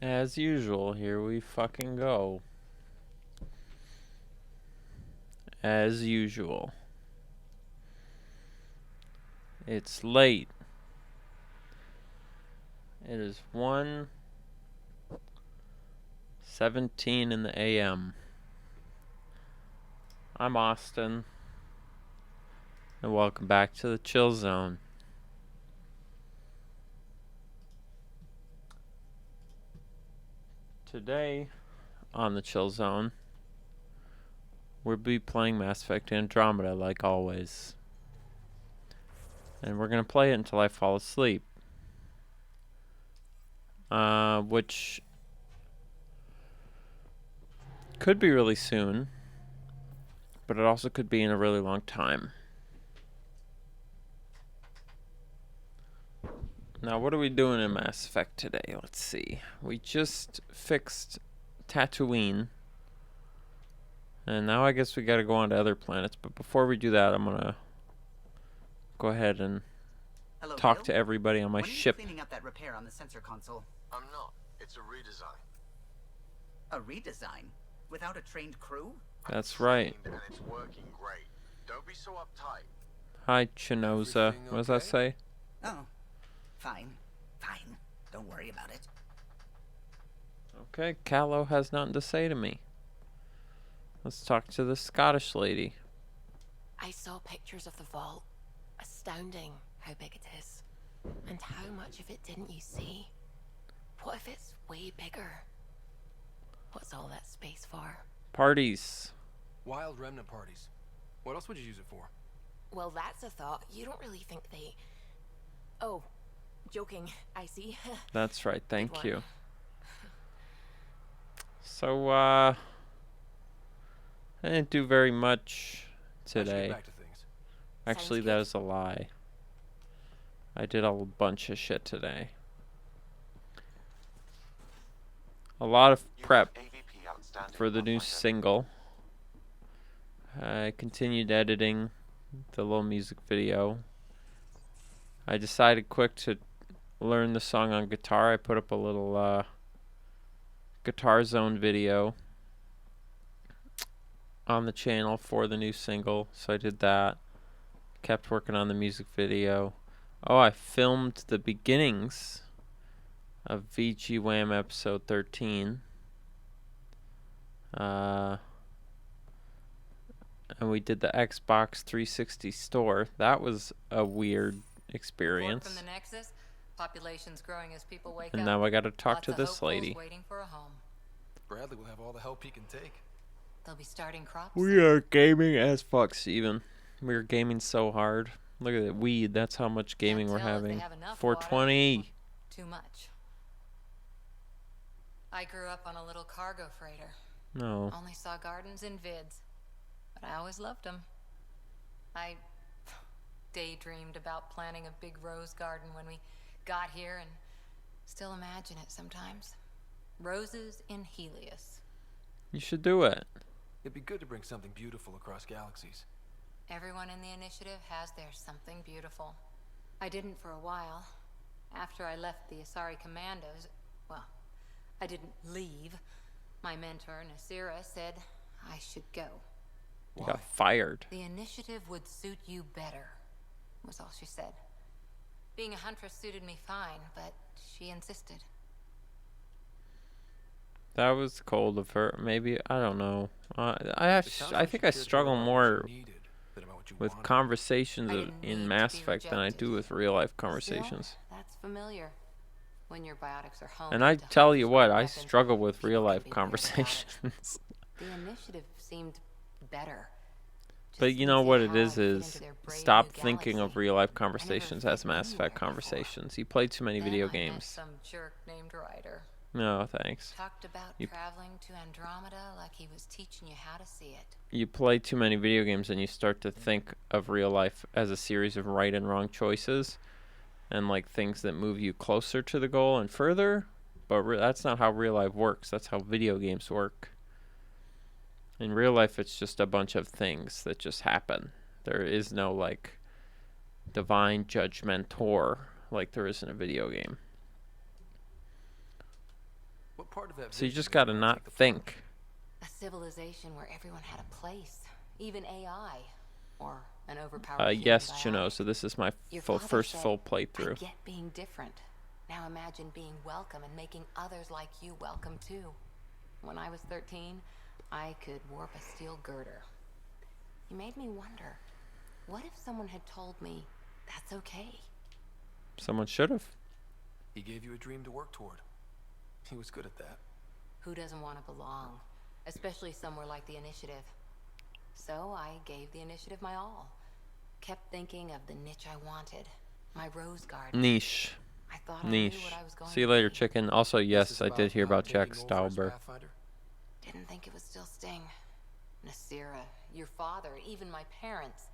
As usual, here we fucking go. As usual. It's late. It is 1:17 in the AM. I'm Austin, and welcome back to the Chill Zone. Today, on the Chill Zone, we'll be playing Mass Effect Andromeda like always. And we're going to play it until I fall asleep. Which could be really soon, but it also could be in a really long time. Now, what are we doing in Mass Effect today? Let's see. We just fixed Tatooine. And now I guess we gotta go on to other planets. But before we do that, I'm gonna go ahead and talk to everybody on my ship. Cleaning up that repair on the sensor console? I'm not. It's a redesign. A redesign? Without a trained crew? That's right. And it's working great. Don't be so uptight. Hi, Chinoza. What does that say? Oh, fine. Fine. Don't worry about it. Okay, Callow has nothing to say to me. Let's talk to the Scottish lady. I saw pictures of the vault. Astounding how big it is. And how much of it didn't you see? What if it's way bigger? What's all that space for? Parties. Wild remnant parties. What else would you use it for? Well, that's a thought. You don't really think they... Oh, joking. I see. That's right, thank Good you. one. So, I didn't do very much I should today. get back to things. Actually, Sounds that good. is a lie. I did a bunch of shit today. A lot of prep AVP outstanding for the new Pathfinder. single. I continued editing the little music video. I decided quick to learn the song on guitar. I put up a little Guitar Zone video on the channel for the new single, so I did that. Kept working on the music video. Oh, I filmed the beginnings of VG Wham episode 13. And we did the Xbox 360 store. That was a weird experience. From the Nexus, population's growing as people wake And up. now I got to talk Lots to of this hopefuls lady. waiting for a home. Bradley will have all the help he can take. They'll be starting crops. We are gaming as fuck, Steven. We are gaming so hard. Look at that weed. That's how much gaming we're tell if they having. have enough 420. Too much. I grew up on a little cargo freighter. No. Only saw gardens in vids, but I always loved them. I daydreamed about planting a big rose garden when we got here and still imagine it sometimes. Roses in Helios. You should do it. It'd be good to bring something beautiful across galaxies. Everyone in the initiative has their something beautiful. I didn't for a while. After I left the Asari Commandos, well, I didn't leave. My mentor, Nasira, said I should go. You got fired. The initiative would suit you better, was all she said. Being a huntress suited me fine, but she insisted. That was cold of her. Maybe, I don't know. I It sounds I like think you I cared struggle more about more what you needed than about what you with wanted. conversations I didn't need in to Mass be Effect than I rejected. do with real life Still, conversations. that's familiar. When your biotics are home. And I tell you what, I struggle with real life conversations. The initiative seemed better. But Just you know didn't what see it how I'd is fit into their brave stop new thinking of galaxy. real life I never conversations as fit Mass Effect anywhere before. conversations. You play too many Then video I met games. some jerk named Ryder. No, thanks. Talked about You- traveling to Andromeda like he was teaching you how to see it. You play too many video games and you start to think of real life as a series of right and wrong choices and like things that move you closer to the goal and further, but that's not how real life works. That's how video games work. In real life, it's just a bunch of things that just happen. There is no like divine judgmentor like there is in a video game. part of that So you vision just is gotta gonna not take the plunge. think. A civilization where everyone had a place, even AI, or an overpowered human Yes, bionic. Chino. So this is my Your full father first said, full I playthrough. get being different. Now imagine being welcome and making others like you welcome too. When I was 13, I could warp a steel girder. You made me wonder, what if someone had told me that's okay? Someone should have. He gave you a dream to work toward. He was good at that. Who doesn't want to belong? Especially somewhere like the Initiative. So I gave the Initiative my all. Kept thinking of the niche I wanted. My rose garden. Niche. I thought I knew Niche. what I was going See you to later, be. chicken. Also, This yes, is I did hear Hal about Jack taking over as Stauber. Pathfinder? Didn't think it would still sting. Nasira, your father, even my parents.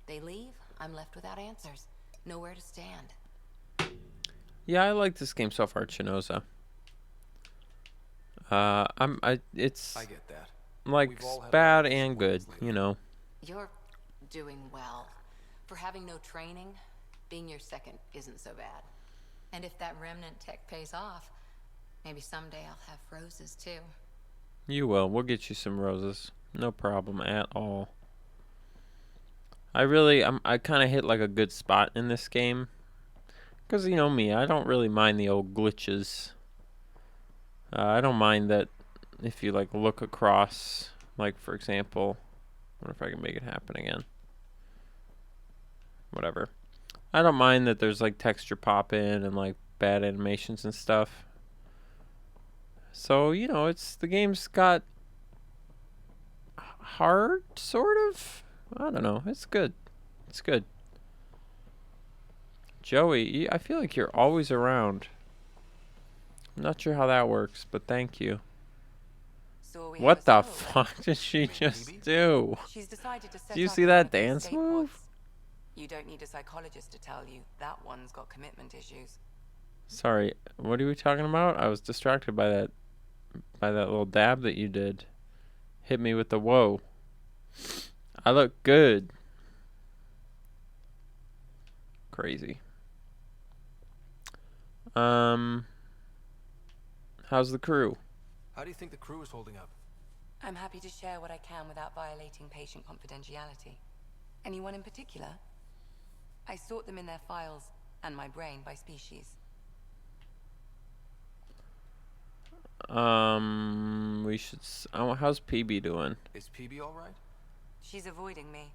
They leave, I'm left without answers. Nowhere to stand. Yeah, I like this game so far, Chinoza. It's I get that. like We've all had a bad lot of and good, disappointments you lately. know. You're doing well. For having no training, being your second isn't so bad. And if that remnant tech pays off, maybe someday I'll have roses too. You will. We'll get you some roses. No problem at all. I kind of hit like a good spot in this game. Because, you know me, I don't really mind the old glitches. I don't mind that if you, like, look across, like, for example, I wonder if I can make it happen again. Whatever. I don't mind that there's, like, texture pop in and, like, bad animations and stuff. So, you know, the game's got hard, sort of. I don't know. It's good. It's good. Joey, I feel like you're always around. I'm not sure how that works, but thank you. So we What have the a solo, fuck did she just Maybe. do? She's decided to set Do you up see one that of these dance escape move? pods. You don't need a psychologist to tell you that one's got commitment issues. Sorry, what are we talking about? I was distracted by that little dab that you did. Hit me with the whoa. I look good. Crazy. How's the crew? How do you think the crew is holding up? I'm happy to share what I can without violating patient confidentiality. Anyone in particular? I sort them in their files and my brain by species. We should. How's PB doing? Is PB all right? She's avoiding me.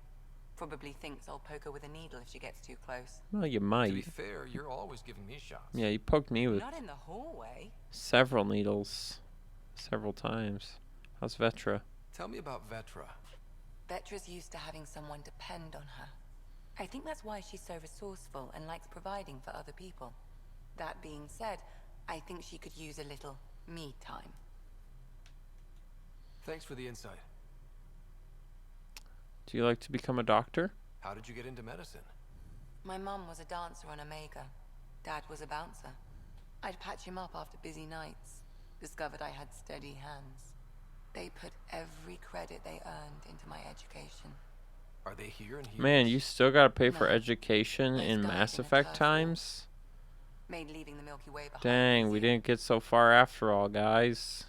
Probably thinks I'll poke her with a needle if she gets too close. Well, you To be might. fair, you're always giving me shots. Yeah, you poked me with Not in the hallway. several needles, several times. How's Vetra? Tell me about Vetra. Vetra's used to having someone depend on her. I think that's why she's so resourceful and likes providing for other people. That being said, I think she could use a little me time. Thanks for the insight. Do you like to become a doctor? How did you get into medicine? My mum was a dancer on Omega. Dad was a bouncer. I'd patch him up after busy nights. Discovered I had steady hands. They put every credit they earned into my education. Are they here in Helios? Man, you still gotta pay for No. education Both in died Mass in a Effect turf war. times? Made leaving the Milky Way behind Dang, we easier. didn't get so far after all, guys.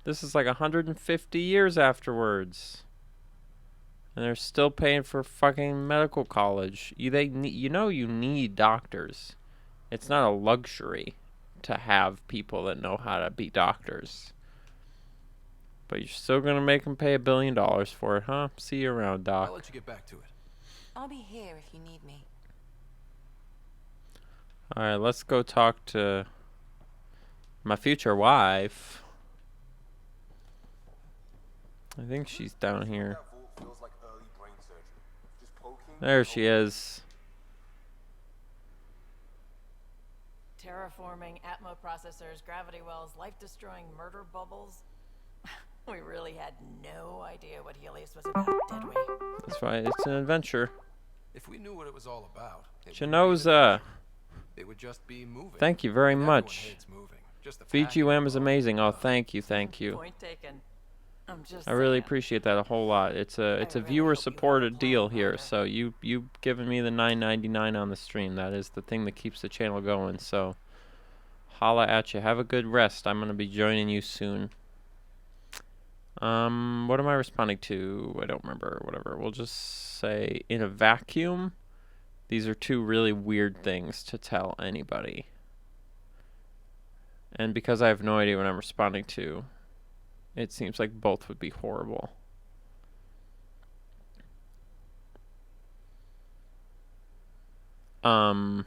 This is like 150 years afterwards. And they're still paying for fucking medical college. You need doctors. It's not a luxury to have people that know how to be doctors. But you're still gonna make them pay $1 billion for it, huh? See you around, Doc. I'll let you get back to it. I'll be here if you need me. Alright, let's go talk to my future wife. I think she's down here. There she is. Terraforming, Atmo processors, gravity wells, life-destroying murder bubbles. We really had no idea what Helios was about, did we? That's right, it's an adventure. If we knew what it was all about, it wouldn't be an Chinoza, adventure. It would just be moving. thank you very And everyone much. hates moving. Just the packing VGUM is alone. amazing. Oh, thank you, thank you. Point taken. I'm just I really saying. appreciate that a whole lot. It's a really hope you have viewer a supported plan, deal here. Ryder. So you giving me the $9.99 on the stream. That is the thing that keeps the channel going. So holla at you. Have a good rest. I'm gonna be joining you soon. What am I responding to? I don't remember. Whatever. We'll just say in a vacuum. These are two really weird things to tell anybody. And because I have no idea what I'm responding to, it seems like both would be horrible. Plans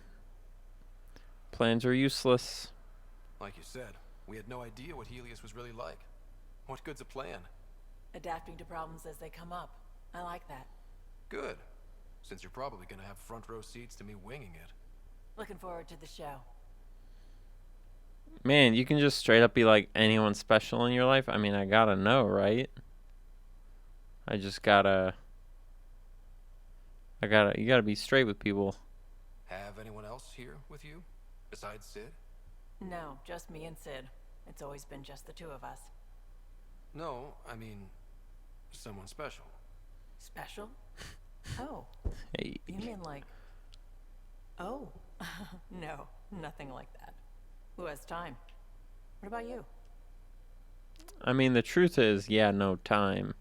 are useless. Like you said, we had no idea what Helios was really like. What good's a plan? Adapting to problems as they come up. I like that. Good. Since you're probably gonna have front row seats to me winging it. Looking forward to the show. Man, you can just straight up be like, anyone special in your life? I mean, I gotta know, right? You gotta be straight with people. Have anyone else here with you? Besides Sid? No, just me and Sid. It's always been just the two of us. No, I mean, someone special. Special? Oh. Hey. You mean like... Oh. No, nothing like that. Who has time? What about you? I mean, the truth is, yeah, no time.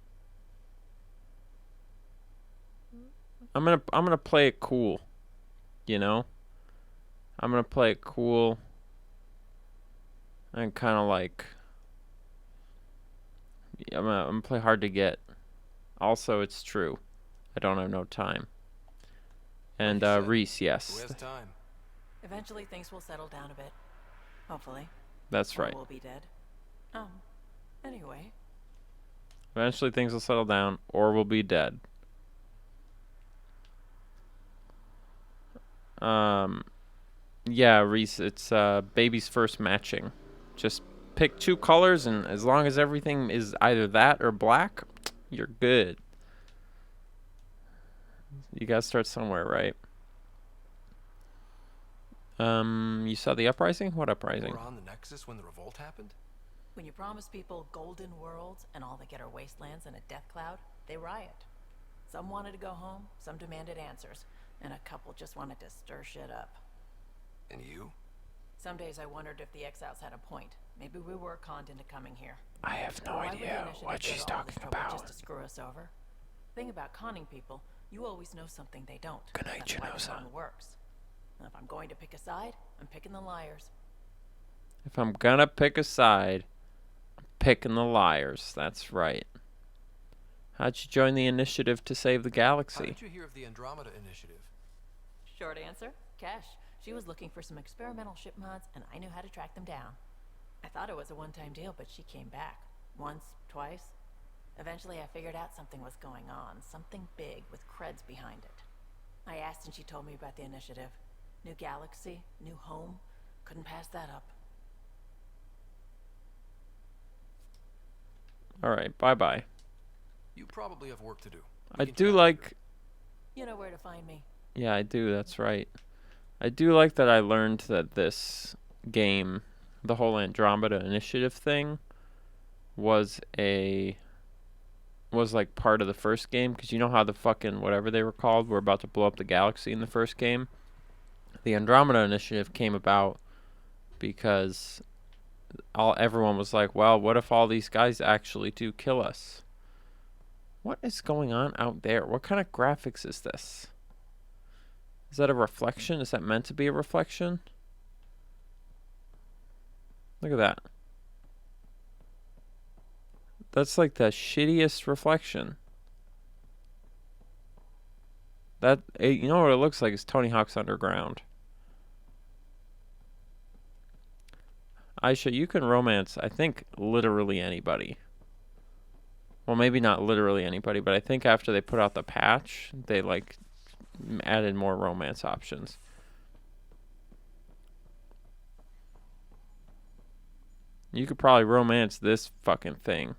I'm gonna play it cool, you know? I'm gonna play it cool and kind of like I'm gonna play hard to get. Also, it's true. I don't have no time. And Like you said, Reese, Who yes, has time? Eventually things will settle down a bit. Hopefully. that's Or right. we'll be dead. Anyway. Eventually things will settle down, or we'll be dead. Yeah, Reese, it's baby's first matching. Just pick two colors, and as long as everything is either that or black, you're good. You gotta start somewhere, right? You saw the uprising? What uprising? We're on the Nexus when the revolt happened? When you promise people golden worlds and all they get are wastelands and a death cloud, they riot. Some wanted to go home, some demanded answers, and a couple just wanted to stir shit up. And you? Some days I wondered if the exiles had a point. Maybe we were conned into coming here. I have no Why would the idea initiative what go she's to all this talking trouble about. Just to screw us over. Thing about conning people, you always know something they don't. Good night, That's why the Genosa. con works. And if I'm going to pick a side, I'm picking the liars. If I'm gonna pick a side, I'm picking the liars. That's right. How'd you join the initiative to save the How galaxy? did you hear of the Andromeda Initiative? Short answer, Cash. She was looking for some experimental ship mods, and I knew how to track them down. I thought it was a one-time deal, but she came back. Once, twice. Eventually, I figured out something was going on. Something big with creds behind it. I asked and she told me about the initiative. New galaxy, new home. Couldn't pass that up. Alright, bye-bye. You probably have work to do. I We can do chat like... later. You know where to find me. Yeah, I do, that's right. I do like that I learned that this game, the whole Andromeda Initiative thing, was like part of the first game, because you know how the fucking whatever they were called were about to blow up the galaxy in the first game? The Andromeda Initiative came about because everyone was like, well, what if all these guys actually do kill us? What is going on out there? What kind of graphics is this? Is that a reflection? Is that meant to be a reflection? Look at that. That's like the shittiest reflection. You know what it looks like is Tony Hawk's Underground. Aisha, you can romance, I think, literally anybody. Well, maybe not literally anybody, but I think after they put out the patch, they like added more romance options. You could probably romance this fucking thing.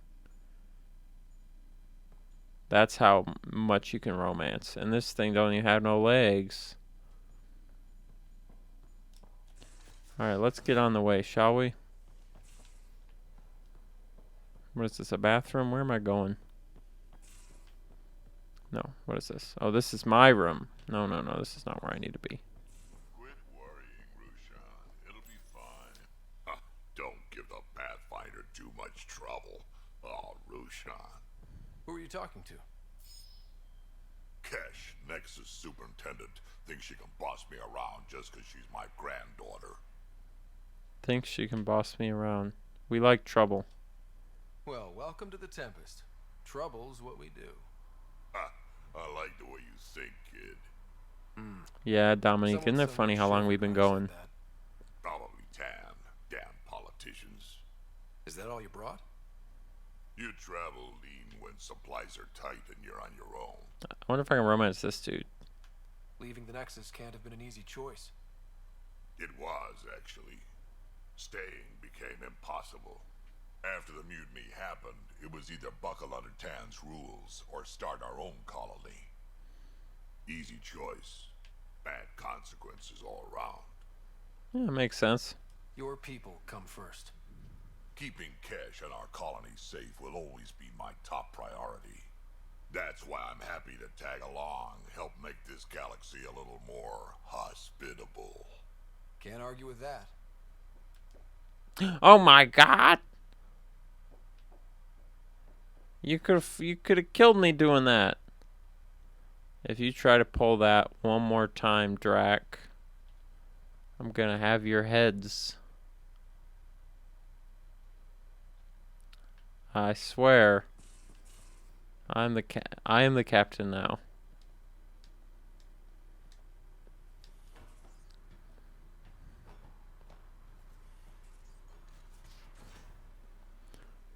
That's how much you can romance. And this thing don't even have no legs. Alright, let's get on the way, shall we? What is this, a bathroom? Where am I going? No, what is this? Oh, this is my room. No, this is not where I need to be. Quit worrying, Rushan. It'll be fine. in too much trouble. Oh, Rushan. Who are you talking to? Kesh, Nexus Superintendent, thinks she can boss me around just 'cause she's my granddaughter. Thinks she can boss me around. We like trouble. Well, welcome to the Tempest. Trouble's what we do. Ha, I like the way you think, kid. Yeah, Dominique, Someone isn't it so funny much how long sugar we've been could have said going? that. Probably tan. Damn politicians. Is that all you brought? You travel lean when supplies are tight and you're on your own. I wonder if I can romance this dude. Leaving the Nexus can't have been an easy choice. It was, actually. Staying became impossible. After the mutiny happened, it was either buckle under Tan's rules or start our own colony. Easy choice. Bad consequences all around. Yeah, makes sense. Your people come first. Keeping Kesh and our colony safe will always be my top priority. That's why I'm happy to tag along, help make this galaxy a little more hospitable. Can't argue with that. Oh my god! You could have killed me doing that. If you try to pull that one more time, Drac, I'm gonna have your heads. I swear. I am the captain now.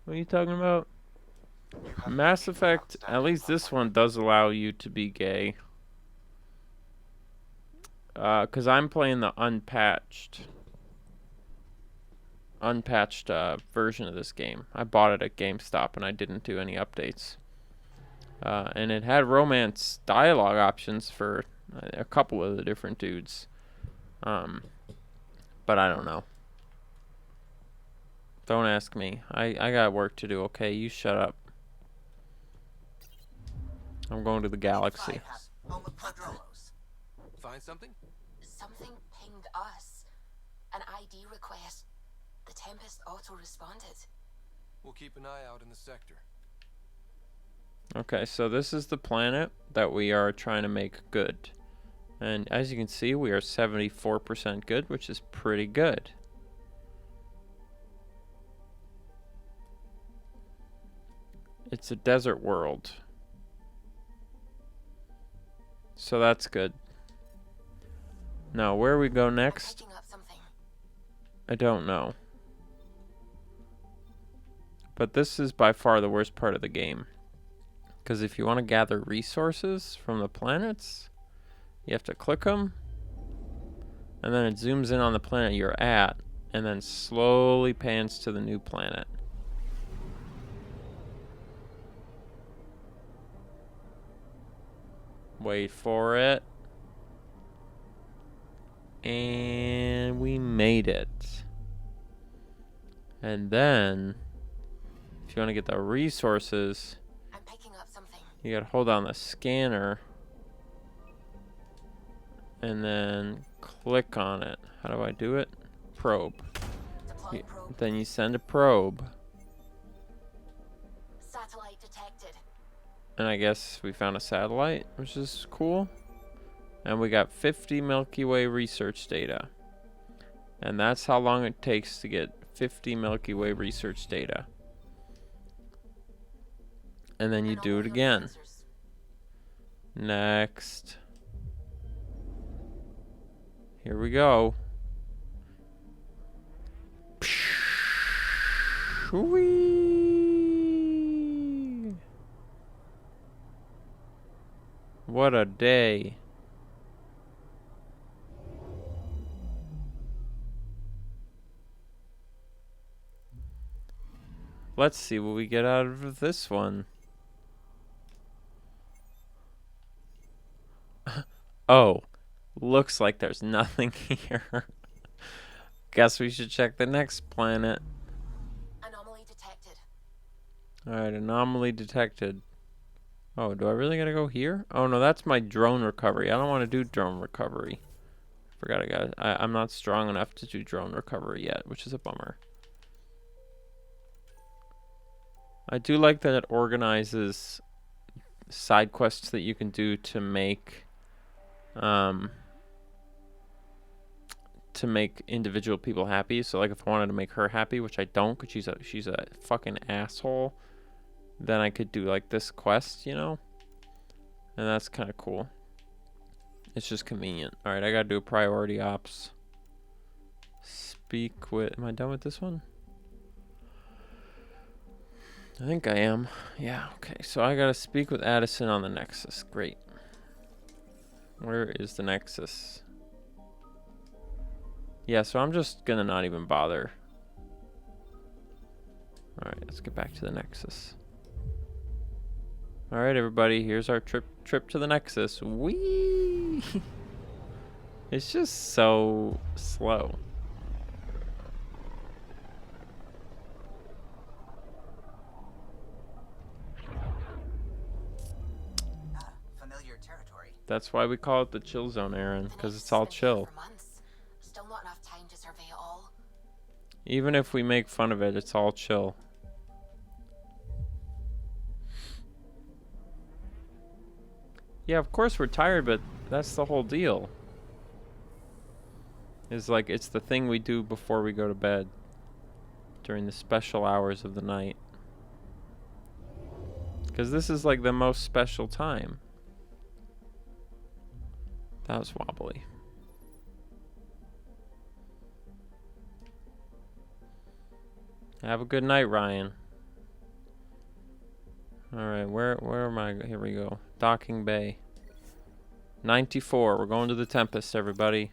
What are you talking about? Mass Effect, at least this one does allow you to be gay. 'Cause I'm playing the unpatched version of this game. I bought it at GameStop and I didn't do any updates. And it had romance dialogue options for a couple of the different dudes. But I don't know. Don't ask me. I got work to do, okay? You shut up. I'm going to the galaxy. Home of Prodromos. Find something? Something pinged us. An ID request. The Tempest auto-responded. We'll keep an eye out in the sector. Okay, so this is the planet that we are trying to make good. And as you can see, we are 74% good, which is pretty good. It's a desert world. So that's good. Now, where we go next, Picking up something. I don't know. But this is by far the worst part of the game. Because if you want to gather resources from the planets, you have to click them. And then it zooms in on the planet you're at. And then slowly pans to the new planet. Wait for it. And we made it. And then, if you want to get the resources, I'm picking up something. you gotta hold on the scanner. And then click on it. How do I do it? Probe. Deploying probe. Then you send a probe. Satellite detected. And I guess we found a satellite, which is cool. And we got 50 Milky Way research data. And that's how long it takes to get 50 Milky Way research data. And then you do it Anomaly on again. sensors. Next. Here we go. Whee! What a day. Let's see what we get out of this one. Oh, looks like there's nothing here. Guess we should check the next planet. Anomaly detected. Alright, anomaly detected. Oh, do I really gotta go here? Oh no, that's my drone recovery. I don't want to do drone recovery. Forgot I'm not strong enough to do drone recovery yet, which is a bummer. I do like that it organizes side quests that you can do to make individual people happy. So like if I wanted to make her happy, which I don't, because she's a fucking asshole, then I could do like this quest, you know? And that's kind of cool. It's just convenient. All right, I gotta do a priority ops. Speak with. Am I done with this one? I think I am. Yeah. Okay. So I gotta speak with Addison on the Nexus. Great. Where is the Nexus? Yeah. So I'm just gonna not even bother. All right. Let's get back to the Nexus. All right, everybody. Here's our trip to the Nexus. Whee! It's just so slow. Familiar territory. That's why we call it the chill zone, Aaron, because it's all chill. Still not enough time to survey it all. Even if we make fun of it, it's all chill. Yeah, of course we're tired, but that's the whole deal. It's like it's the thing we do before we go to bed during the special hours of the night. Because this is like the most special time. That was wobbly. Have a good night, Ryan. Alright, where am I? Here we go. Docking Bay. 94. We're going to the Tempest, everybody.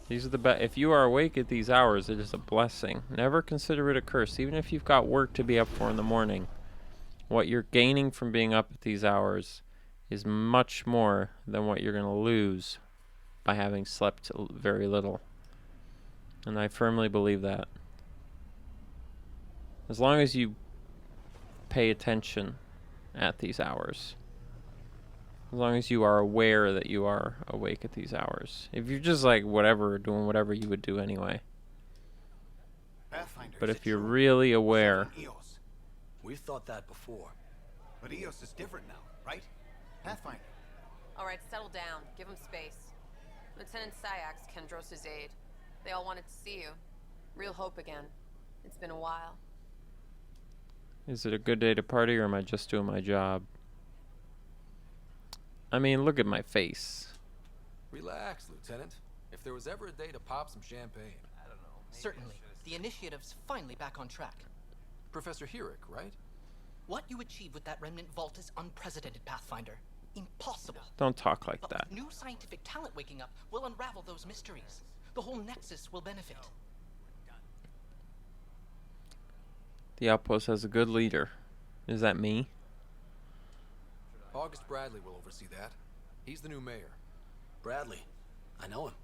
These are the best. If you are awake at these hours, it is a blessing. Never consider it a curse, even if you've got work to be up for in the morning. What you're gaining from being up at these hours is much more than what you're going to lose by having slept very little. And I firmly believe that. As long as you pay attention at these hours. As long as you are aware that you are awake at these hours. If you're just like whatever, doing whatever you would do anyway. But if you're really aware. We've thought that before. But EOS is different now, right? Pathfinder. All right, settle down. Give him space. Lieutenant Syax, Kendros' aide. They all wanted to see you. Real hope again. It's been a while. Is it a good day to party, or am I just doing my job? I mean, look at my face. Relax, Lieutenant. If there was ever a day to pop some champagne. I don't know. Certainly. The initiative's finally back on track. Professor Herrick, right? What you achieved with that remnant vault is unprecedented, Pathfinder. Impossible. Don't talk like but that. With new scientific talent waking up, we'll unravel those mysteries. The whole Nexus will benefit. The outpost has a good leader. Is that me? August Bradley will oversee that. He's the new mayor. Bradley. I know him.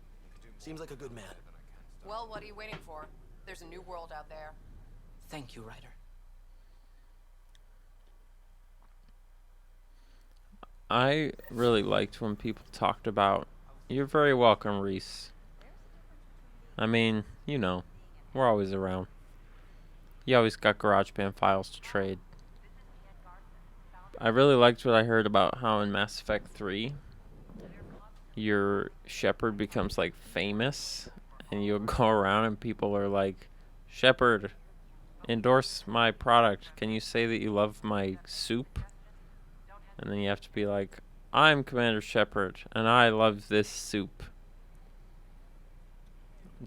Seems like a good man. Well, what are you waiting for? There's a new world out there. Thank you, Ryder. I really liked when people talked about, "You're very welcome, Reese." I mean, you know, we're always around. You always got GarageBand files to trade. I really liked what I heard about how in Mass Effect 3, your Shepard becomes like famous, and you'll go around and people are like, "Shepard, endorse my product. Can you say that you love my soup?" And then you have to be like, "I'm Commander Shepard, and I love this soup."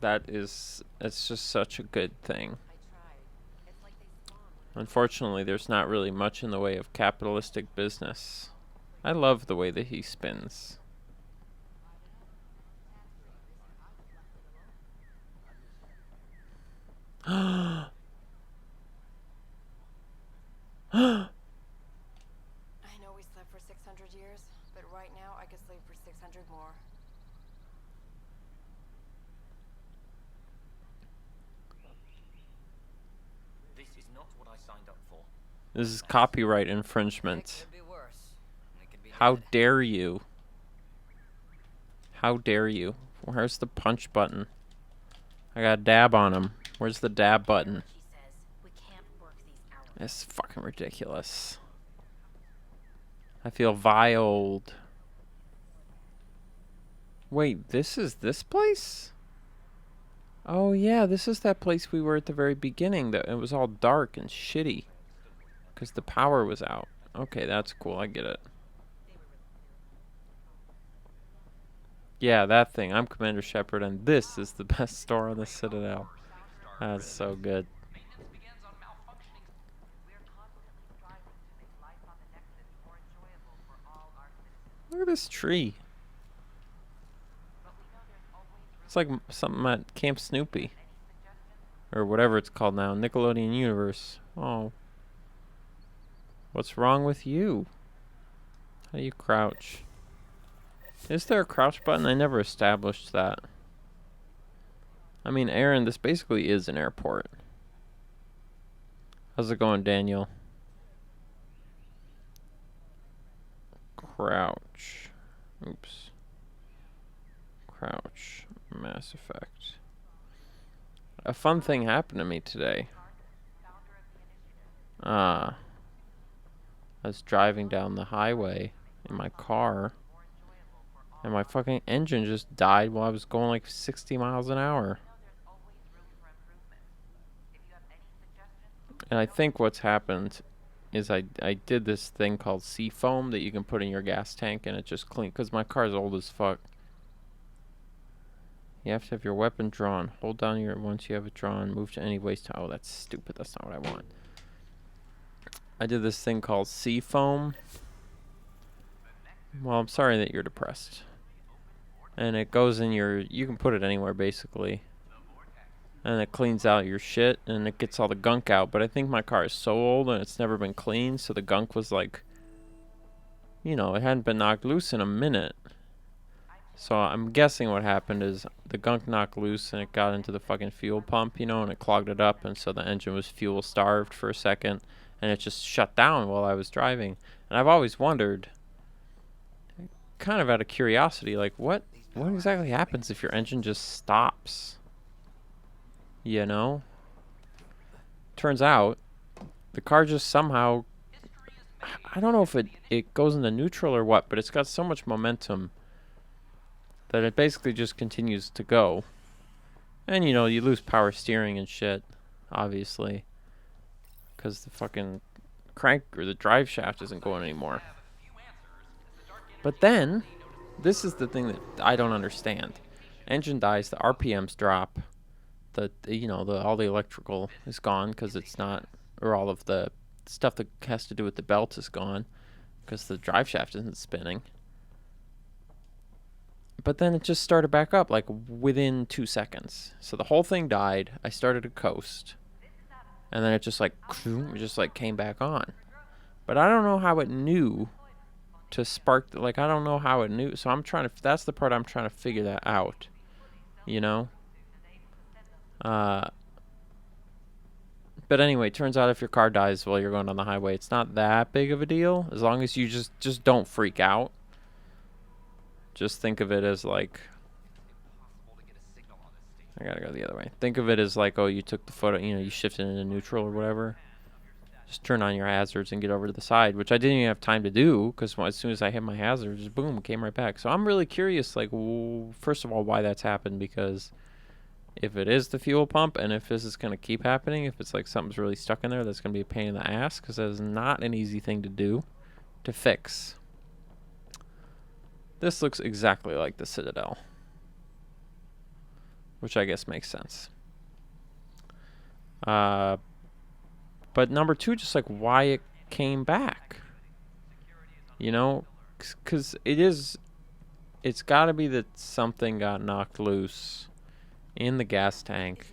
It's just such a good thing. Unfortunately, there's not really much in the way of capitalistic business. I love the way that he spins. I know we slept for 600 years, but right now I could sleep for 600 more. This is not what I signed up for. This is copyright infringement. How dare you? How dare you? Where's the punch button? I got a dab on him. Where's the dab button? It's fucking ridiculous. I feel violed. Wait, this is this place? Oh yeah, this is that place we were at the very beginning. That it was all dark and shitty. Because the power was out. Okay, that's cool. I get it. Yeah, that thing. I'm Commander Shepard, and this is the best store on the Citadel. That's so good. Look at this tree. It's like something at Camp Snoopy. Or whatever it's called now. Nickelodeon Universe. Oh. What's wrong with you? How do you crouch? Is there a crouch button? I never established that. I mean, Aaron, this basically is an airport. How's it going, Daniel? Crouch. Oops. Crouch. Mass Effect. A fun thing happened to me today. I was driving down the highway in my car, and my fucking engine just died while I was going like 60 miles an hour. And I think what's happened is I did this thing called sea foam that you can put in your gas tank, and it just clean, because my car's old as fuck. You have to have your weapon drawn. Hold down your, once you have it drawn, move to any waste. Oh, that's stupid. That's not what I want. I did this thing called sea foam. Well, I'm sorry that you're depressed. And it goes in your, you can put it anywhere basically. And it cleans out your shit and it gets all the gunk out. But I think my car is so old and it's never been cleaned, so the gunk was like, you know, it hadn't been knocked loose in a minute. So I'm guessing what happened is the gunk knocked loose and it got into the fucking fuel pump, you know, and it clogged it up, and so the engine was fuel starved for a second, and it just shut down while I was driving. And I've always wondered, kind of out of curiosity, like what exactly happens if your engine just stops? You know? Turns out the car just somehow, I don't know if it goes into neutral or what, but it's got so much momentum that it basically just continues to go. And, you know, you lose power steering and shit, obviously, because the fucking crank or the drive shaft isn't going anymore. But then, this is the thing that I don't understand. Engine dies, the RPMs drop, you know, all the electrical is gone because it's not, or all of the stuff that has to do with the belt is gone because the drive shaft isn't spinning. But then it just started back up like within 2 seconds. So the whole thing died. I started to coast, and then it just like came back on. But I don't know how it knew to spark. Like I don't know how it knew. So I'm trying to. That's the part I'm trying to figure that out. You know. But anyway, it turns out if your car dies while you're going on the highway, it's not that big of a deal as long as you just don't freak out. Just think of it as like, I gotta go the other way. Think of it as like, oh, you took the photo, you know, you shifted into neutral or whatever. Just turn on your hazards and get over to the side, which I didn't even have time to do because as soon as I hit my hazards, just boom, it came right back. So I'm really curious, like, first of all, why that's happened, because if it is the fuel pump and if this is going to keep happening, if it's like something's really stuck in there, that's going to be a pain in the ass because that is not an easy thing to do, to fix. This looks exactly like the Citadel, which I guess makes sense. But number two, just like why it came back, you know, because it's got to be that something got knocked loose in the gas tank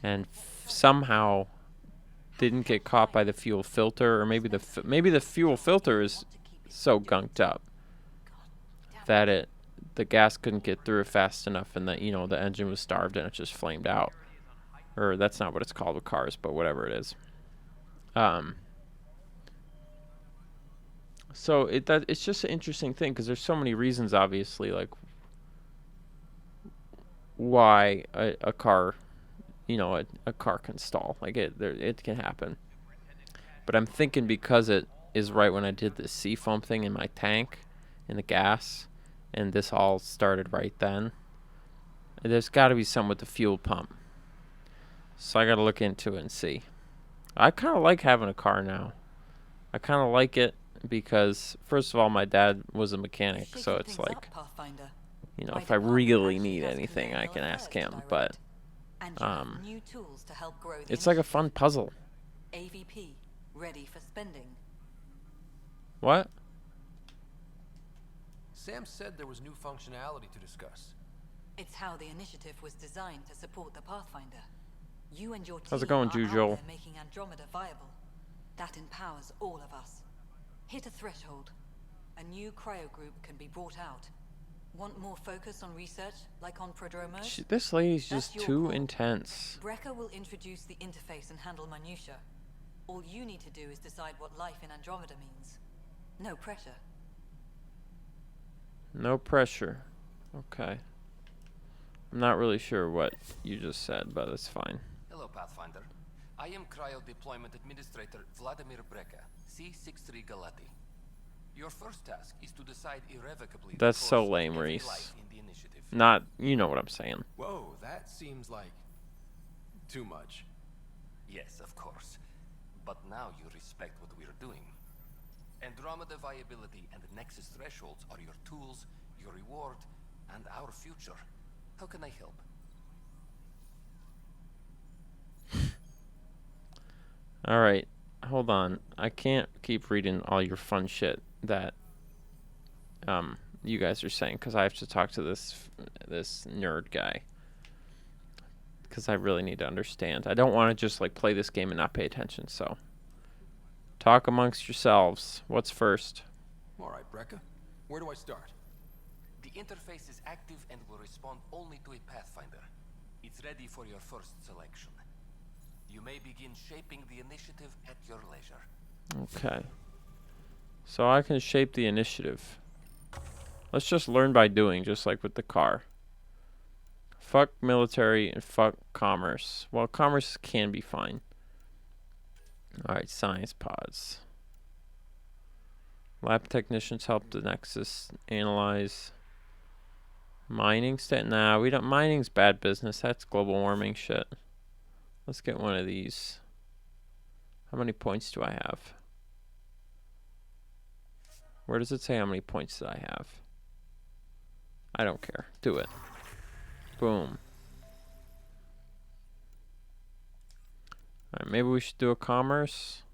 and somehow didn't get caught by the fuel filter, or maybe the fuel filter is so gunked up that the gas couldn't get through it fast enough, and that, you know, the engine was starved and it just flamed out. Or that's not what it's called with cars, but whatever it is. So it's just an interesting thing because there's so many reasons, obviously, like why a car, you know, a car can stall. Like it can happen. But I'm thinking because it is right when I did the seafoam thing in my tank, in the gas, and this all started right then. There's got to be some with the fuel pump. So I got to look into it and see. I kind of like having a car now. I kind of like it because, first of all, my dad was a mechanic, so it's like, you know, if I really need anything, I can ask him. But it's like a fun puzzle. AVP ready for spending. What? Sam said there was new functionality to discuss. It's how the initiative was designed to support the Pathfinder. You and your team How's it going, are Jujo? out there making Andromeda viable. That empowers all of us. Hit a threshold. A new cryo group can be brought out. Want more focus on research, like on prodromos? This lady's just too intense. Brecker will introduce the interface and handle minutia. All you need to do is decide what life in Andromeda means. No pressure. No pressure. Okay. I'm not really sure what you just said, but it's fine. Hello, Pathfinder. I am Cryo Deployment Administrator Vladimir Brecker, C63 Galati. Your first task is to decide irrevocably. That's so lame, Reese. Not, you know what I'm saying. Whoa, that seems like too much. Yes, of course. But now you respect what we're doing. Andromeda viability and Nexus thresholds are your tools, your reward, and our future. How can I help? Alright, hold on. I can't keep reading all your fun shit that you guys are saying, because I have to talk to this nerd guy. Because I really need to understand. I don't want to just like play this game and not pay attention, so. Talk amongst yourselves. What's first? Alright, Brecker. Where do I start? The interface is active and will respond only to a Pathfinder. It's ready for your first selection. You may begin shaping the initiative at your leisure. Okay. So I can shape the initiative. Let's just learn by doing, just like with the car. Fuck military and fuck commerce. Well, commerce can be fine. Alright, science pods. Lab technicians help the Nexus analyze. Mining stat? Nah, we don't. Mining's bad business. That's global warming shit. Let's get one of these. How many points do I have? Where does it say how many points did I have? I don't care. Do it. Boom. Alright, maybe we should do a commerce.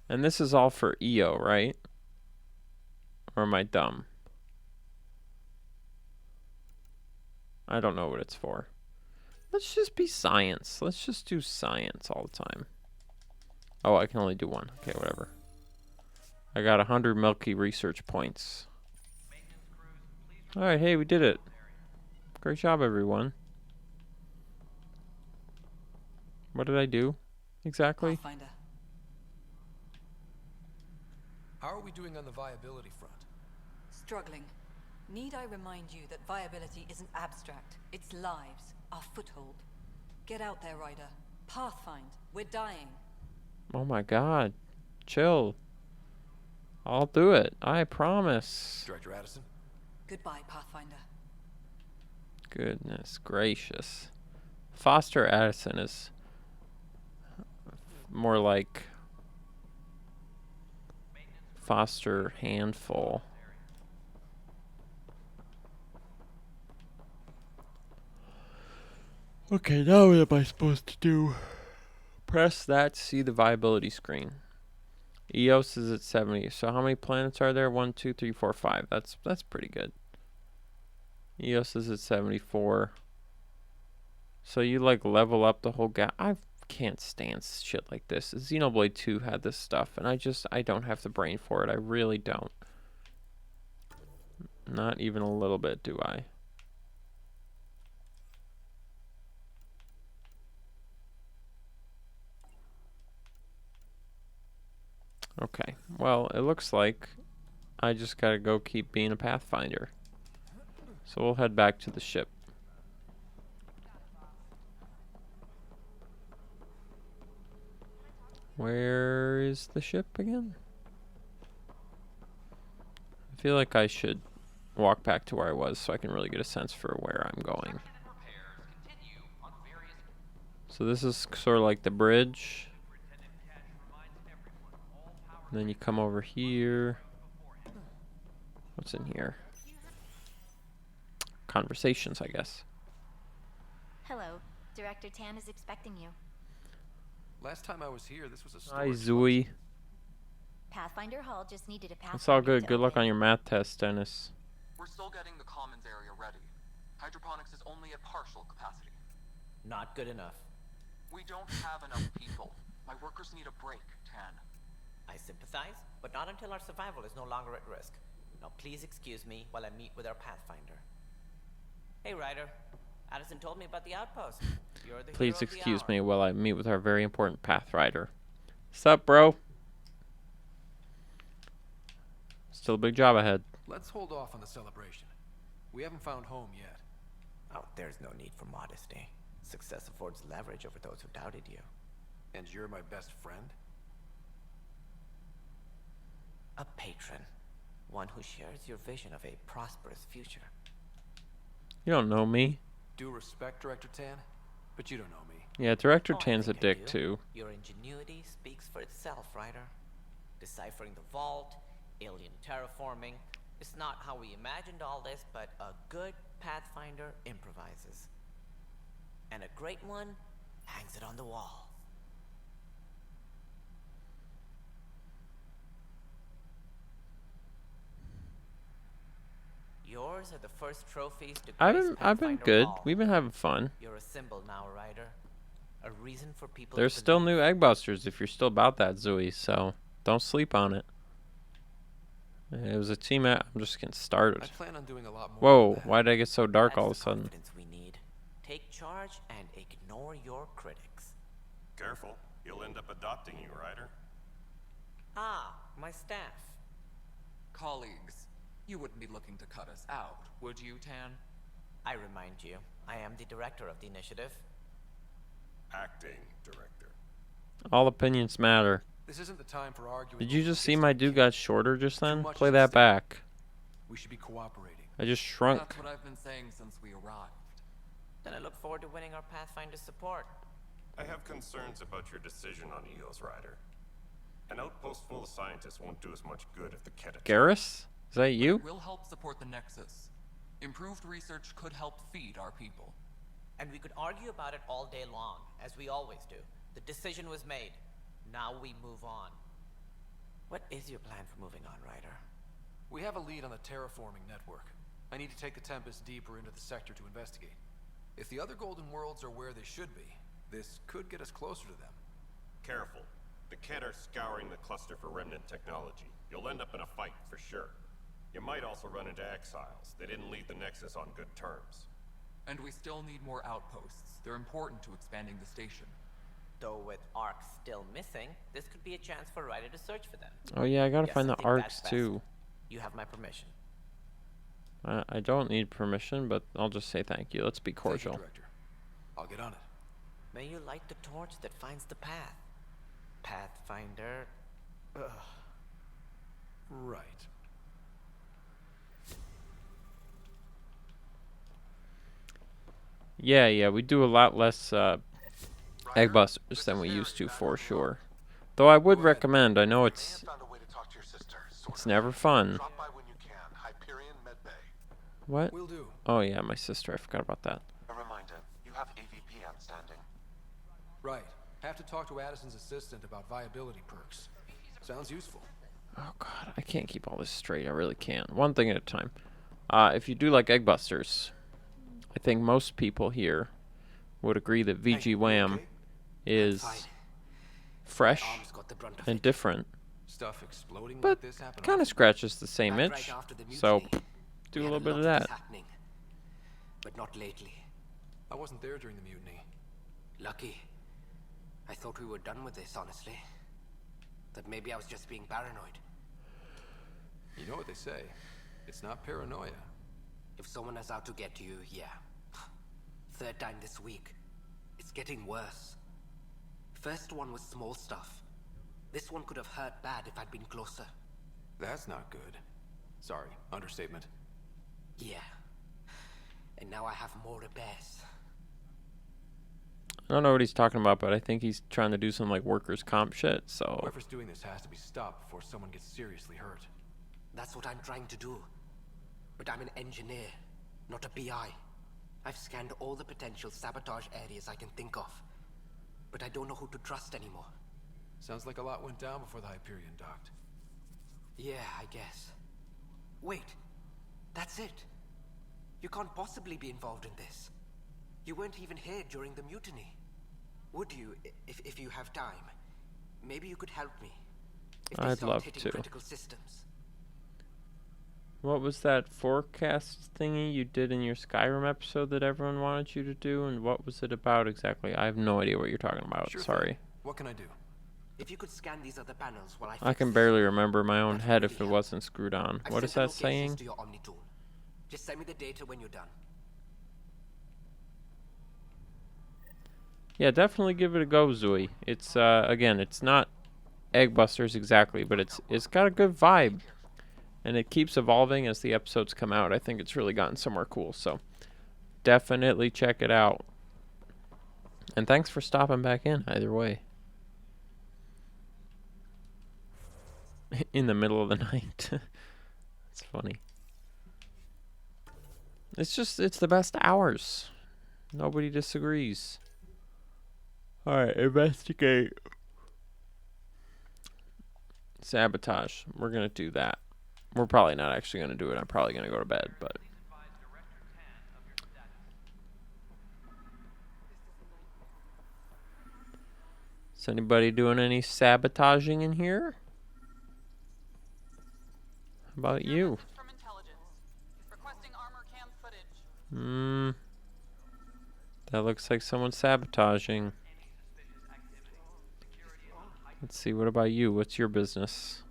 And this is all for EO, right? Or am I dumb? I don't know what it's for. Let's just be science. Let's just do science all the time. Oh, I can only do one. Okay, whatever. I got 100 Milky research points. Alright, hey, we did it. Great job, everyone. What did I do exactly? Pathfinder. How are we doing on the viability front? Struggling. Need I remind you that viability isn't abstract? It's lives, our foothold. Get out there, Ryder. Pathfind. We're dying. Oh my god. Chill. I'll do it. I promise. Director Addison? Goodbye, Pathfinder. Goodness gracious. Foster Addison is more like Foster Handful. Okay, now what am I supposed to do? Press that to see the viability screen. Eos is at 70. So how many planets are there? 1, 2, 3, 4, 5. That's pretty good. Eos is at 74. So you like level up the whole I can't stand shit like this. Xenoblade 2 had this stuff, and I don't have the brain for it. I really don't. Not even a little bit, do I? Okay, well, it looks like I just gotta go keep being a Pathfinder. So we'll head back to the ship. Where is the ship again? I feel like I should walk back to where I was so I can really get a sense for where I'm going. So this is sort of like the bridge. And then you come over here. What's in here? Conversations, I guess. Hello. Director Tan is expecting you. Last time I was here, this was a Hi, storage Zooey. Pathfinder Hall just needed a Pathfinder. It's all good. to Good luck open. on your math test, Dennis. We're still getting the commons area ready. Hydroponics is only at partial capacity. Not good enough. We don't have enough people. My workers need a break, Tan. I sympathize, but not until our survival is no longer at risk. Now please excuse me while I meet with our Pathfinder. Hey, Ryder. Addison told me about the outpost. You're the Please hero of the excuse hour. me while I meet with our very important Pathrider. Sup, bro? Still a big job ahead. Let's hold off on the celebration. We haven't found home yet. Oh, there's no need for modesty. Success affords leverage over those who doubted you. And you're my best friend? A patron. One who shares your vision of a prosperous future. You don't know me. Due respect, Director Tan, but you don't know me. Yeah, Director Oh, I Tan's a think I dick, do. too. Your ingenuity speaks for itself, Ryder. Deciphering the vault, alien terraforming. It's not how we imagined all this, but a good Pathfinder improvises. And a great one hangs it on the wall. Yours are the first trophies to I've grace been Pathfinder good. Hall. We've been having fun. You're a symbol now, Ryder. A reason for people There's to still believe. new Egg Busters if you're still about that, Zooey, so don't sleep on it. It was a team I'm just getting started. I plan on doing a lot more. Whoa, than that. why did I get so dark That's all of a the sudden? confidence we need. Take charge and ignore your critics. Careful, you'll end up adopting you, Ryder. Ah, my staff. Colleagues, you wouldn't be looking to cut us out, would you, Tan? I remind you, I am the director of the initiative. Acting director. All opinions matter. This isn't the time for arguing. Did you over just see distant my dude kin. got shorter just then? much Play is at that stake. back. We should be cooperating. I just shrunk. That's what I've been saying since we arrived. Then I look forward to winning our Pathfinder support. I have concerns about your decision on EOS, Ryder. An outpost full of scientists won't do us much good if the Kett attack. Garrus? Is that you? It will help support the Nexus. Improved research could help feed our people. And we could argue about it all day long, as we always do. The decision was made. Now we move on. What is your plan for moving on, Ryder? We have a lead on the terraforming network. I need to take the Tempest deeper into the sector to investigate. If the other Golden Worlds are where they should be, this could get us closer to them. Careful. The Kett are scouring the cluster for remnant technology. You'll end up in a fight for sure. You might also run into exiles. They didn't leave the Nexus on good terms. And we still need more outposts. They're important to expanding the station. Though with Ark still missing, this could be a chance for Ryder to search for them. Oh yeah, I gotta Yes, find I the think arcs that's best. too. You have my permission. I don't need permission, but I'll just say thank you. Let's be cordial. Thank you, Director. I'll get on it. May you light the torch that finds the path. Pathfinder. Ugh. Right. Yeah, we do a lot less Egg Busters than we used to for sure. Though I would recommend, I know it's never fun. Drop by when you can. Hyperion Med Bay. What? Will do. Oh yeah, my sister, I forgot about that. A reminder, you have AVP outstanding. Right. Have to talk to Addison's assistant about viability perks. Sounds useful. Oh god, I can't keep all this straight. I really can't. One thing at a time. If you do like Egg Busters, I think most people here would agree that VG Wham is fresh and different, Stuff exploding but like this happen kind often? of scratches the same Back itch. right after the So mutiny. do a We had little bit of lot that. this happening, but not lately. I wasn't there during the mutiny. Lucky. I thought we were done with this, honestly. That maybe I was just being paranoid. You know what they say. It's not paranoia. If If someone is out to get you, yeah. Third time this week. It's getting worse. First one was small stuff. This one could have hurt bad if I'd been closer. That's not good. Sorry, understatement. Yeah. And now I have more repairs. I don't know what he's talking about, but I think he's trying to do some like workers' comp shit. So Whoever's doing this has to be stopped before someone gets seriously hurt. That's what I'm trying to do. But I'm an engineer, not a PI. I've scanned all the potential sabotage areas I can think of. But I don't know who to trust anymore. Sounds like a lot went down before the Hyperion docked. Yeah, I guess. Wait. That's it. You can't possibly be involved in this. You weren't even here during the mutiny. Would you, if you have time? Maybe you could help me. If they I'd start love hitting to. critical systems. what was that forecast thingy you did in your Skyrim episode that everyone wanted you to do, and what was it about exactly? I have no idea what you're talking about. Sure Sorry. thing. What can I do? If you could scan these other panels while I can barely remember my own head if it wasn't screwed on. I've What is sent that the locations saying? to your Omni tool. Just send me the data when you're done. Yeah, definitely give it a go, Zooey. It's again, it's not Eggbusters exactly, but it's got a good vibe, and it keeps evolving as the episodes come out. I think it's really gotten somewhere cool, so definitely check it out. And thanks for stopping back in either way. In the middle of the night. It's funny. It's the best hours. Nobody disagrees. Alright, investigate. Sabotage. We're gonna do that. We're probably not actually gonna do it. I'm probably gonna go to bed, but is anybody doing any sabotaging in here? How about you? That looks like someone's sabotaging. Let's see, what about you? What's your business?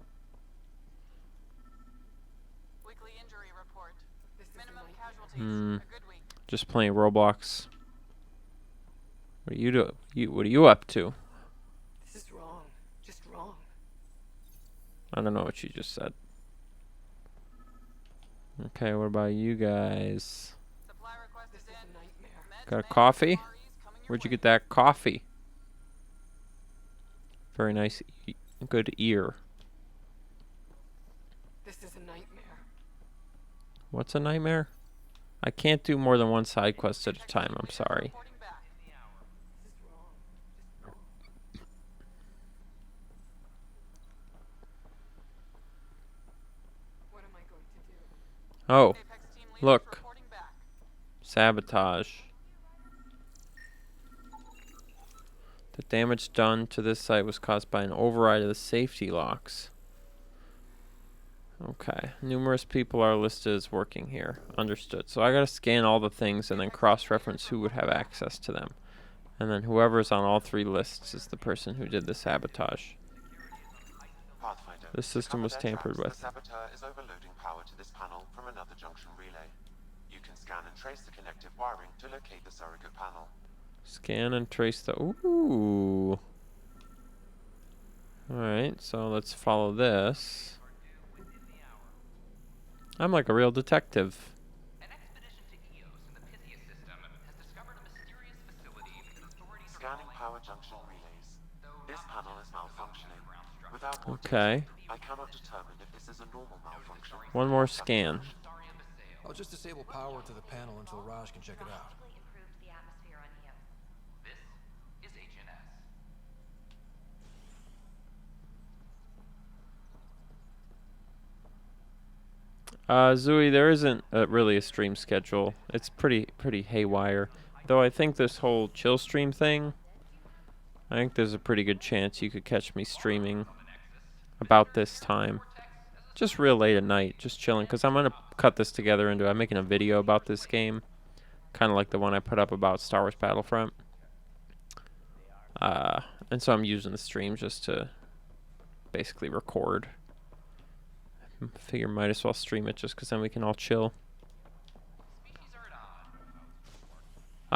Just playing Roblox. What are you do? What are you up to? This is wrong. Just wrong. I don't know what you just said. Okay, what about you guys? This is a nightmare. Got a coffee? Where'd you get that coffee? Very nice, good ear. This is a nightmare. What's a nightmare? I can't do more than one side quest at a time, I'm sorry. What am I going to do? Oh, look. Sabotage. The damage done to this site was caused by an override of the safety locks. Okay. Numerous people are listed as working here. Understood. So I gotta scan all the things and then cross-reference who would have access to them. And then whoever's on all three lists is the person who did the sabotage. Pathfinder, The system was tampered The with. saboteur is overloading power to this panel from another junction relay. You can scan and trace the connective wiring to locate the surrogate panel. Scan and trace the... Ooh. Alright, so let's follow this. I'm like a real detective. Scanning power junction relays. This panel is malfunctioning. Without more Okay. data, I cannot determine if this is a normal malfunction. One more scan. I'll just disable power to the panel until Raj can check it out. This is HNS. Zooey, there isn't really a stream schedule. It's pretty haywire. Though I think this whole chill stream thing, I think there's a pretty good chance you could catch me streaming about this time. Just real late at night, just chilling, because I'm going to cut this together into, I'm making a video about this game. Kind of like the one I put up about Star Wars Battlefront. And so I'm using the stream just to basically record. Figure might as well stream it just because then we can all chill.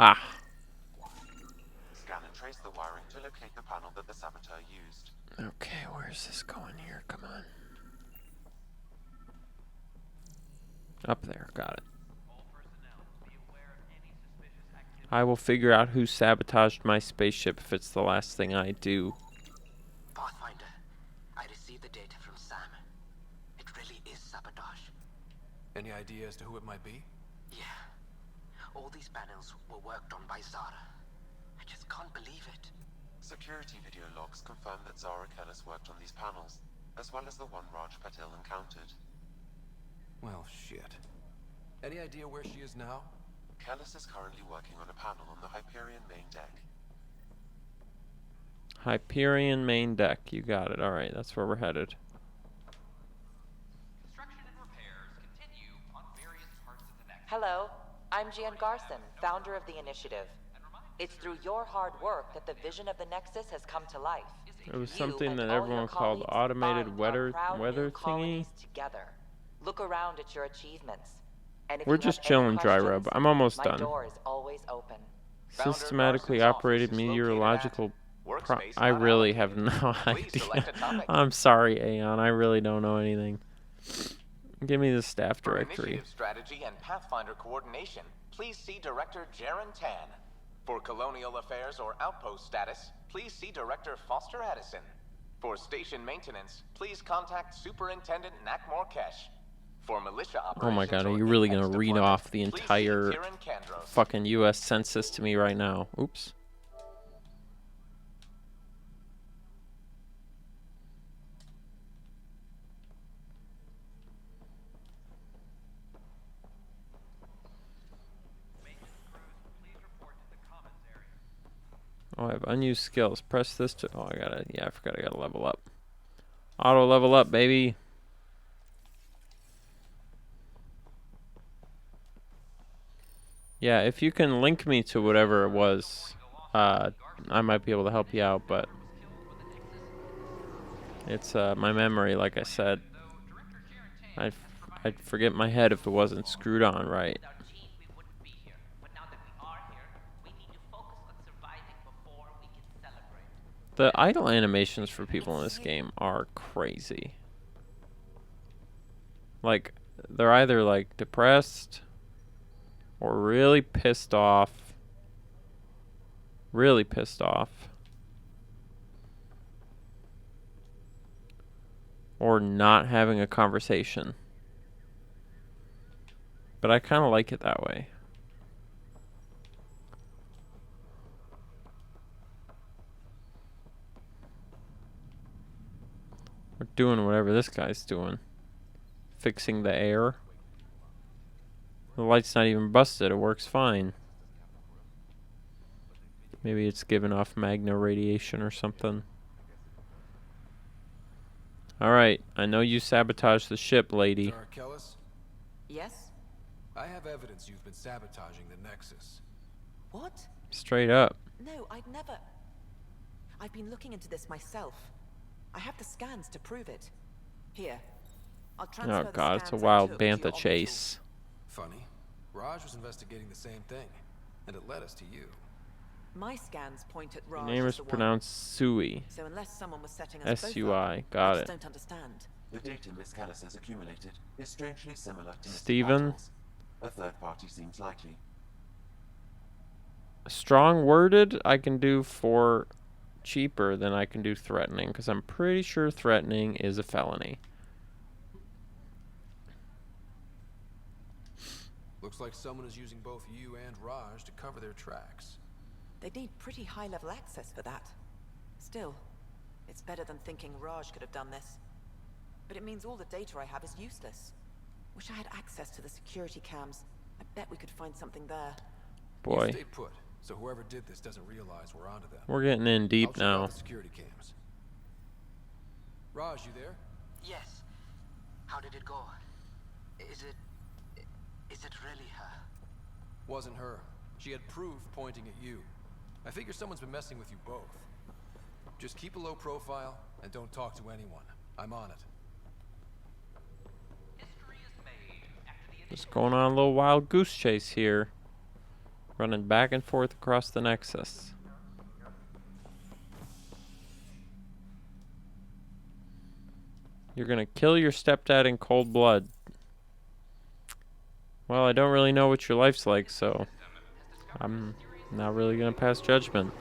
Ah. Scan and trace the wiring to locate the panel that the saboteur used. Okay, where's this going here? Come on. Up there, got it. I will figure out who sabotaged my spaceship if it's the last thing I do. Pathfinder, I received the data from Sam. It really is sabotage. Any idea as to who it might be? Yeah. All these panels were worked on by Zara. I just can't believe it. Security video logs confirm that Zara Kellis worked on these panels, as well as the one Raj Patil encountered. Well, shit. Any idea where she is now? Kellis is currently working on a panel on the Hyperion main deck. Hyperion main deck, you got it. Alright, that's where we're headed. Hello, I'm Gian Garson, founder of the initiative. It's through your hard work that the vision of the Nexus has come to life. It was You something and that all everyone your called colleagues automated bind weather our proud new thingy. colonies together. Look around at your achievements. And if We're you just have any chilling, Dry questions, Rub. I'm almost my done. door is always open. Systematically operated meteorological. I really have no idea. I'm sorry, Aeon. I really don't know anything. Give me the staff For directory. initiative strategy and Pathfinder coordination, please see Director Jaren Tan. For colonial affairs or outpost status, please see Director Foster Addison. For station maintenance, please contact Superintendent Nakmor Kesh. For militia operations, Oh my god, are you really gonna read off the entire fucking US census to me right now? Oops. Oh, I have unused skills. Press this to... Oh, I gotta... Yeah, I forgot I gotta level up. Auto level up, baby. Yeah, if you can link me to whatever it was, I might be able to help you out, but... It's, my memory, like I said. I'd forget my head if it wasn't screwed on right. The idle animations for people in this game are crazy. Like, they're either, like, depressed or really pissed off. Really pissed off. Or not having a conversation. But I kind of like it that way. We're doing whatever this guy's doing. Fixing the air. The light's not even busted. It works fine. Maybe it's giving off magna radiation or something. Alright, I know you sabotaged the ship, lady. Zara Kellis? Yes? I have evidence you've been sabotaging the Nexus. What? Straight up. No, I'd never... I've been looking into this myself. I have the scans to prove it. Here. I'll transfer Oh god, it's a the scans I wild took to your bantha orbital. chase. Funny. Raj was investigating the same thing, and it led us to you. My scans point at Your Raj name as is the one. pronounced Sui. So unless someone was setting us both S-U-I. up, Got I just it. don't understand. The data Miss Kellis has accumulated is strangely similar to Mr. Steven? Patel's. A third party seems likely. Strong worded I can do for cheaper than I can do threatening, because I'm pretty sure threatening is a felony. Looks like someone is using both you and Raj to cover their tracks. They'd need pretty high-level access for that. Still, it's better than thinking Raj could have done this. But it means all the data I have is useless. Wish I had access to the security cams. I bet we could find something there. Boy. You stay put, so whoever did this doesn't realize we're onto them. We're getting in deep I'll check now. out the security cams. Raj, you there? Yes. How did it go? Is it really her? Wasn't her. She had proof pointing at you. I figure someone's been messing with you both. Just keep a low profile and don't talk to anyone. I'm on it. Just going on a little wild goose chase here. Running back and forth across the Nexus. You're gonna kill your stepdad in cold blood. Well, I don't really know what your life's like, so I'm not really gonna pass judgment.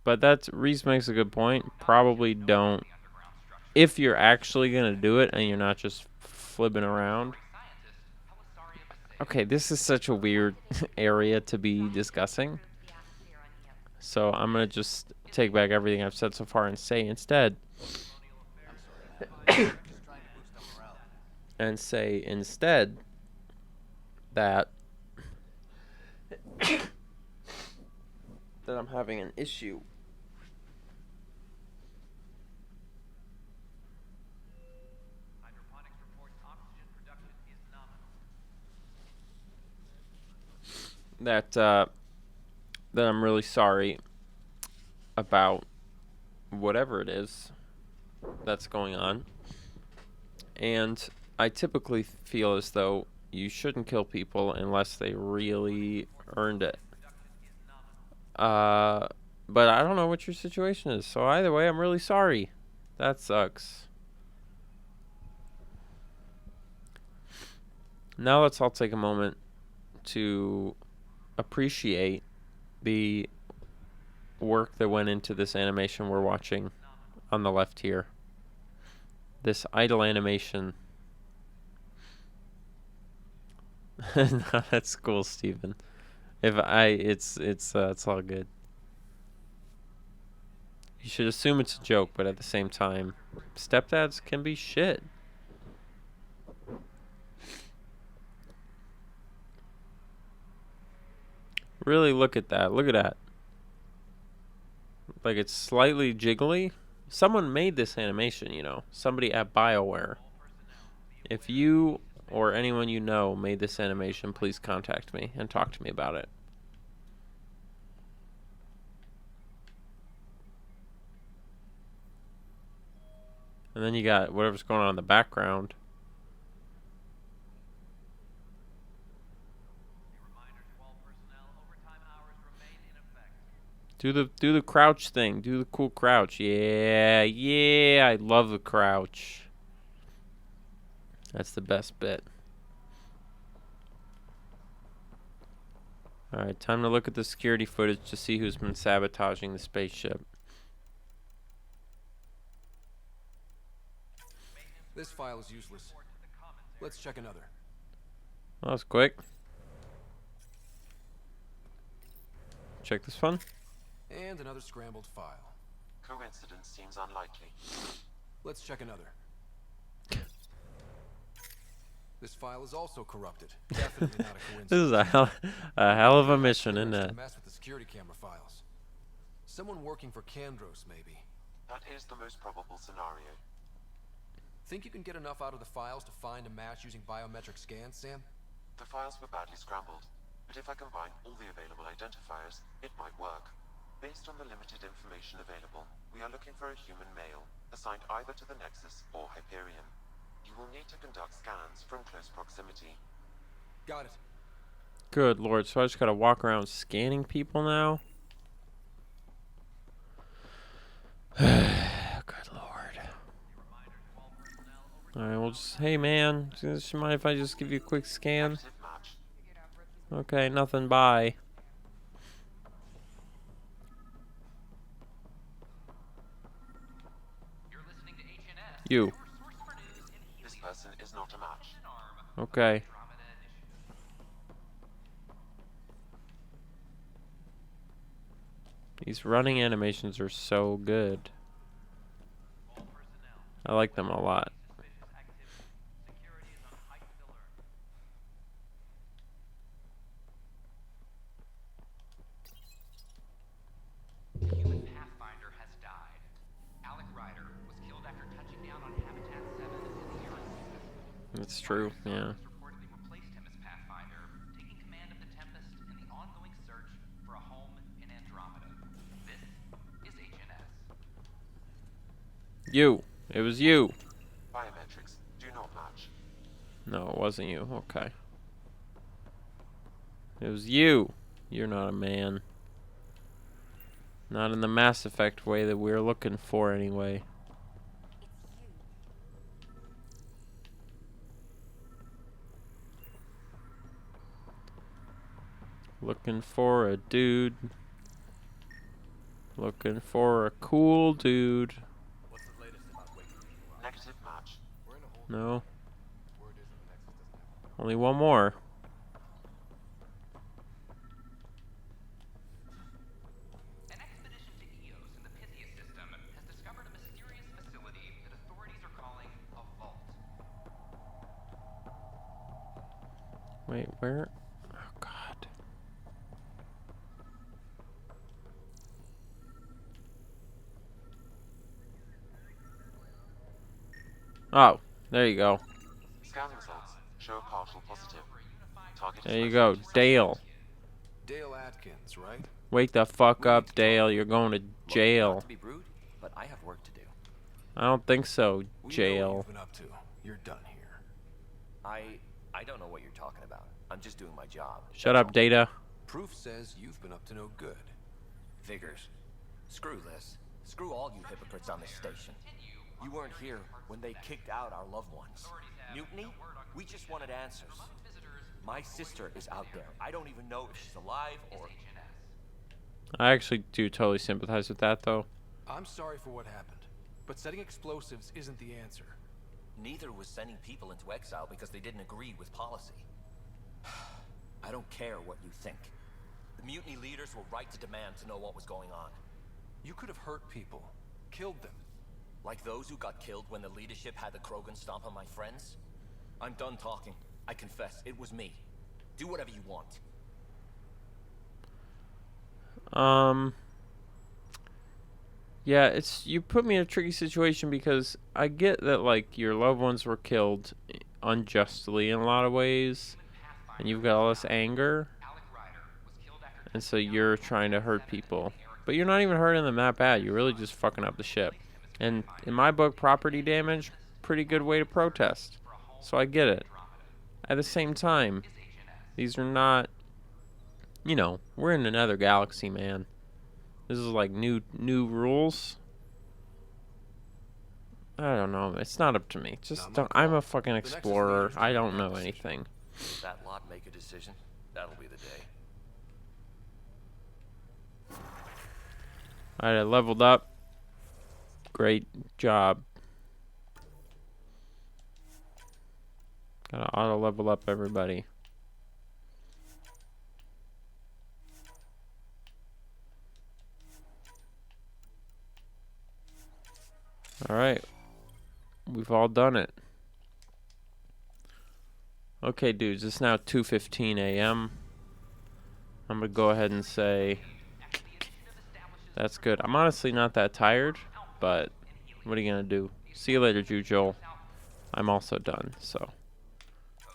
But Reese makes a good point. Probably don't. If you're actually gonna do it and you're not just flipping around. Okay, this is such a weird area to be discussing. So I'm gonna just take back everything I've said so far and say instead. And say instead that I'm having an issue. That I'm really sorry about whatever it is that's going on. And I typically feel as though you shouldn't kill people unless they really earned it. But I don't know what your situation is. So either way, I'm really sorry. That sucks. Now let's all take a moment to appreciate the work that went into this animation we're watching on the left here. This idle animation. No, that's cool, Steven. It's all good. You should assume it's a joke, but at the same time, stepdads can be shit. Really look at that. Look at that. Like, it's slightly jiggly. Someone made this animation, you know. Somebody at BioWare. If you or anyone you know made this animation, please contact me and talk to me about it. And then you got whatever's going on in the background. Do the crouch thing. Do the cool crouch. Yeah, I love the crouch. That's the best bit. Alright, time to look at the security footage to see who's been sabotaging the spaceship. This file is useless. Let's check another. That was quick. Check this one. And another scrambled file. Coincidence seems unlikely. Let's check another. This file is also corrupted. Definitely not a coincidence. This is a hell of a mission, isn't it? Mess with the security camera files. Someone working for Kandros, maybe. That is the most probable scenario. Think you can get enough out of the files to find a match using biometric scans, Sam? The files were badly scrambled, but if I combine all the available identifiers, it might work. Based on the limited information available, we are looking for a human male, assigned either to the Nexus or Hyperion. You will need to conduct scans from close proximity. Got it. Good lord, so I just gotta walk around scanning people now? Good lord. Alright, well just, hey man, do you mind if I just give you a quick scan? Okay, nothing, bye. You. This person is not a match. Okay. These running animations are so good. I like them a lot. That's true, yeah. You. It was you. Biometrics do not match. No, it wasn't you. Okay. It was you. You're not a man. Not in the Mass Effect way that we're looking for anyway. Looking for a dude. Looking for a cool dude. Negative match. No. Only one more. An expedition to Eos in the Pythia system has discovered a mysterious facility that authorities are calling a vault. Wait, where? Oh, God. Oh, there you go. Scan results show a partial positive. Target There you go, Dale. Dale Atkins, right? Wake the fuck up, Dale. You're going to jail. Not to be rude, but I have work to do. I don't think so, We know what jail. you've been up to. You're done here. I don't know what you're talking about. I'm just doing my job. Shut up, Data. Proof says you've been up to no good. Figures. Screw this. Screw all you hypocrites on this station. You weren't here when they kicked out our loved ones. Mutiny? We just wanted answers. My sister is out there. I don't even know if she's alive or... I actually do totally sympathize with that, though. I'm sorry for what happened, but setting explosives isn't the answer. Neither was sending people into exile because they didn't agree with policy. I don't care what you think. The mutiny leaders were right to demand to know what was going on. You could have hurt people, killed them. Like those who got killed when the leadership had the Krogan stomp on my friends? I'm done talking. I confess, it was me. Do whatever you want. Yeah, you put me in a tricky situation because I get that, like, your loved ones were killed unjustly in a lot of ways, and you've got all this anger, and so you're trying to hurt people. But you're not even hurting them that bad. You're really just fucking up the ship. And in my book, property damage, pretty good way to protest. So I get it. At the same time, these are not, you know, we're in another galaxy, man. This is like new rules. I don't know. It's not up to me. Just don't, I'm a fucking explorer. I don't know anything. That lot make a decision. That'll be the day. Alright, I leveled up. Great job. Gotta auto level up everybody. Alright. We've all done it. Okay, dudes, it's now 2:15 a.m. I'm gonna go ahead and say that's good. I'm honestly not that tired, but what are you gonna do? See you later, Joel. I'm also done, so.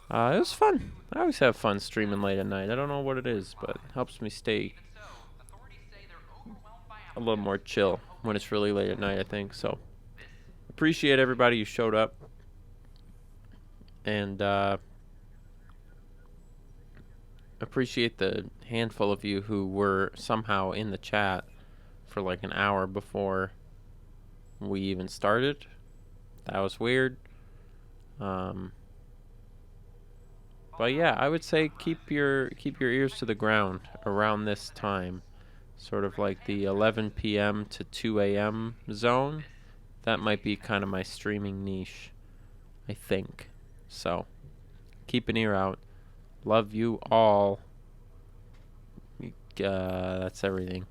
It was fun. I always have fun streaming late at night. I don't know what it is, but it helps me stay a little more chill when it's really late at night, I think. So, appreciate everybody who showed up. And, appreciate the handful of you who were somehow in the chat for like an hour before we even started. That was weird. But yeah, I would say keep your ears to the ground around this time, sort of like the 11 p.m. to 2 a.m. zone. That might be kind of my streaming niche, I think. So keep an ear out. Love you all. That's everything.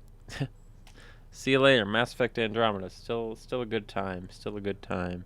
See you later. Mass Effect Andromeda. Still a good time. Still a good time.